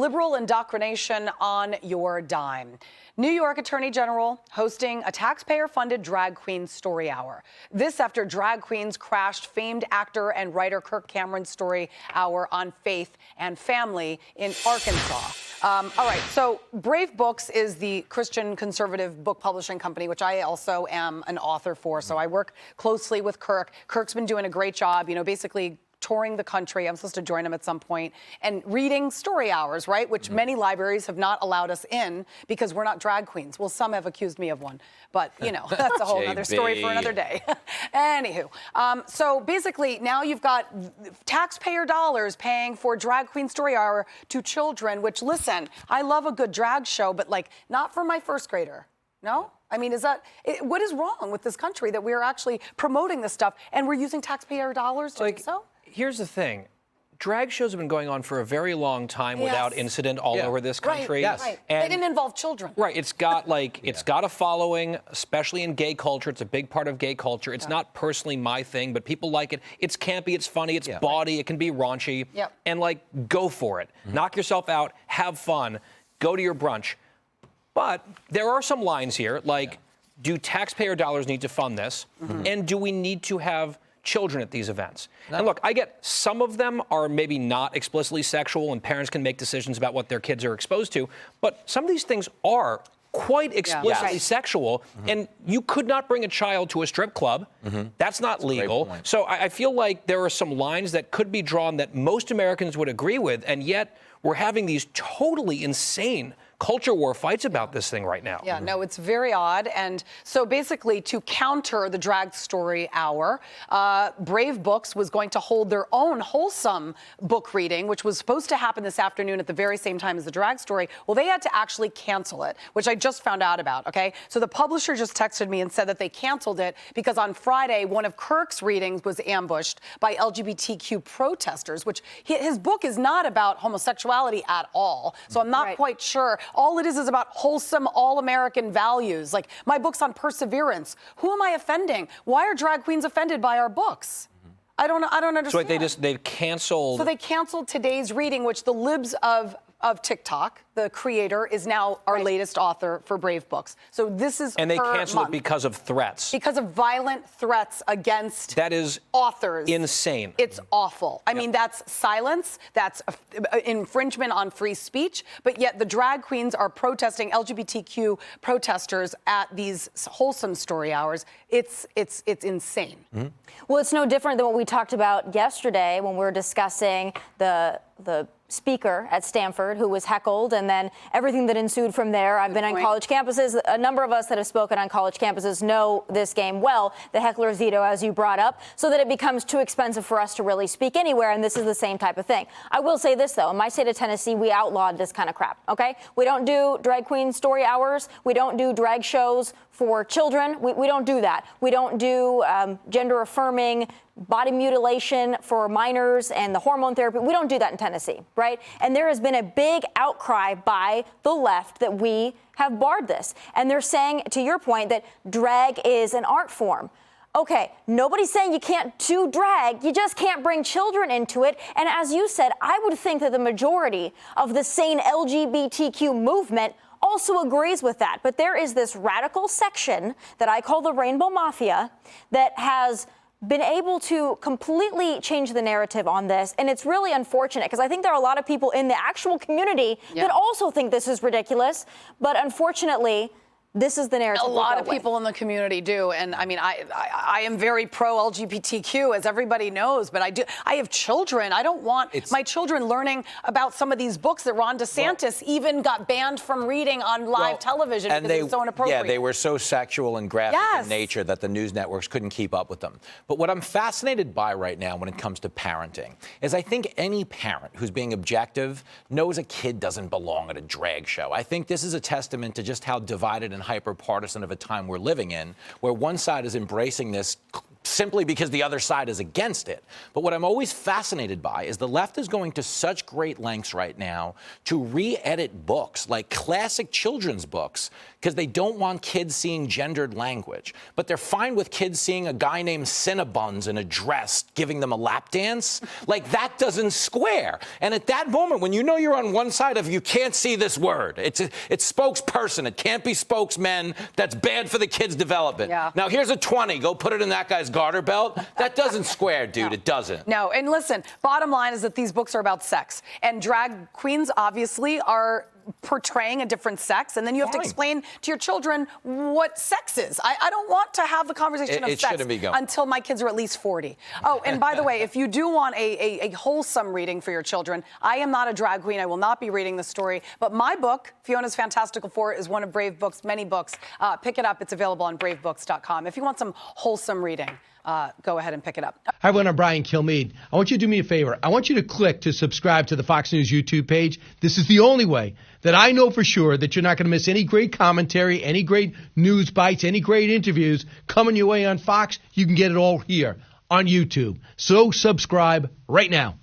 liberal indoctrination on your dime. New York Attorney General hosting a taxpayer-funded drag queen story hour. This after drag queens crashed famed actor and writer Kirk Cameron's story hour on faith and family in Arkansas. All right, so Brave Books is the Christian conservative book publishing company, which I also am an author for, so I work closely with Kirk. Kirk's been doing a great job, basically touring the country. I'm supposed to join him at some point and reading story hours, right? Which many libraries have not allowed us in because we're not drag queens. Well, some have accused me of one, but that's a whole other story for another day. Anywho, so basically now you've got taxpayer dollars paying for drag queen story hour to children, which listen, I love a good drag show, but like not for my first grader. No? I mean, what is wrong with this country that we're actually promoting this stuff and we're using taxpayer dollars to do so? Here's the thing. Drag shows have been going on for a very long time without incident all over this country. Right. They didn't involve children. Right. It's got it's got a following, especially in gay culture. It's a big part of gay culture. It's not personally my thing, but people like it. It's campy, it's funny, it's bawdy, it can be raunchy. And go for it. Knock yourself out, have fun, go to your brunch. But there are some lines here, do taxpayer dollars need to fund this? And do we need to have children at these events? And look, I get some of them are maybe not explicitly sexual and parents can make decisions about what their kids are exposed to, but some of these things are quite explicitly sexual, and you could not bring a child to a strip club. That's not legal. So I feel like there are some lines that could be drawn that most Americans would agree with, and yet we're having these totally insane culture war fights about this thing right now. Yeah, no, it's very odd. And so basically to counter the drag story hour, Brave Books was going to hold their own wholesome book reading, which was supposed to happen this afternoon at the very same time as the drag story. Well, they had to actually cancel it, which I just found out about, okay? So the publisher just texted me and said that they canceled it because on Friday, one of Kirk's readings was ambushed by LGBTQ protesters, which his book is not about homosexuality at all. So I'm not quite sure. All it is about wholesome, all-American values. Like, my book's on perseverance. Who am I offending? Why are drag queens offended by our books? I don't understand. So they've canceled. So they canceled today's reading, which the libs of TikTok, the creator, is now our latest author for Brave Books. So this is And they canceled it because of threats. Because of violent threats against authors. Insane. It's awful. I mean, that's silence. That's infringement on free speech. But yet the drag queens are protesting, LGBTQ protesters at these wholesome story hours. It's insane. Well, it's no different than what we talked about yesterday when we were discussing the speaker at Stanford who was heckled and then everything that ensued from there. I've been on college campuses. A number of us that have spoken on college campuses know this game well, the heckler's veto, as you brought up, so that it becomes too expensive for us to really speak anywhere, and this is the same type of thing. I will say this, though. In my state of Tennessee, we outlawed this kind of crap, okay? We don't do drag queen story hours. We don't do drag shows for children. We don't do that. We don't do gender-affirming body mutilation for minors and the hormone therapy. We don't do that in Tennessee, right? And there has been a big outcry by the left that we have barred this. And they're saying, to your point, that drag is an art form. Okay, nobody's saying you can't do drag, you just can't bring children into it. And as you said, I would think that the majority of the sane LGBTQ movement also agrees with that. But there is this radical section that I call the Rainbow Mafia that has been able to completely change the narrative on this. And it's really unfortunate because I think there are a lot of people in the actual community that also think this is ridiculous. But unfortunately, this is the narrative. A lot of people in the community do, and I mean, I am very pro-LGBTQ, as everybody knows. But I have children. I don't want my children learning about some of these books that Ron DeSantis even got banned from reading on live television because it's so inappropriate. Yeah, they were so sexual and graphic in nature that the news networks couldn't keep up with them. But what I'm fascinated by right now when it comes to parenting is I think any parent who's being objective knows a kid doesn't belong at a drag show. I think this is a testament to just how divided and hyper-partisan of a time we're living in, where one side is embracing this simply because the other side is against it. But what I'm always fascinated by is the left is going to such great lengths right now to re-edit books, like classic children's books, because they don't want kids seeing gendered language. But they're fine with kids seeing a guy named Cinnabons in a dress giving them a lap dance. Like, that doesn't square. And at that moment, when you know you're on one side of you can't see this word, it's spokesperson, it can't be spokesmen, that's bad for the kid's development. Yeah. Now, here's a 20, go put it in that guy's garter belt. That doesn't square, dude, No. It doesn't. No, and listen, bottom line is that these books are about sex. And drag queens obviously are portraying a different sex, and then you have to explain to your children what sex is. I don't want to have the conversation of sex until my kids are at least 40. Oh, and by the way, if you do want a wholesome reading for your children, I am not a drag queen. I will not be reading the story, but my book, Fiona's Fantastical Four, is one of Brave Books' many books. Pick it up. It's available on bravebooks.com. If you want some wholesome reading, go ahead and pick it up. Hi, everyone. I'm Brian Kilmeade. I want you to do me a favor. I want you to click to subscribe to the Fox News YouTube page. This is the only way that I know for sure that you're not going to miss any great commentary, any great news bites, any great interviews coming your way on Fox. You can get it all here on YouTube. So subscribe right now.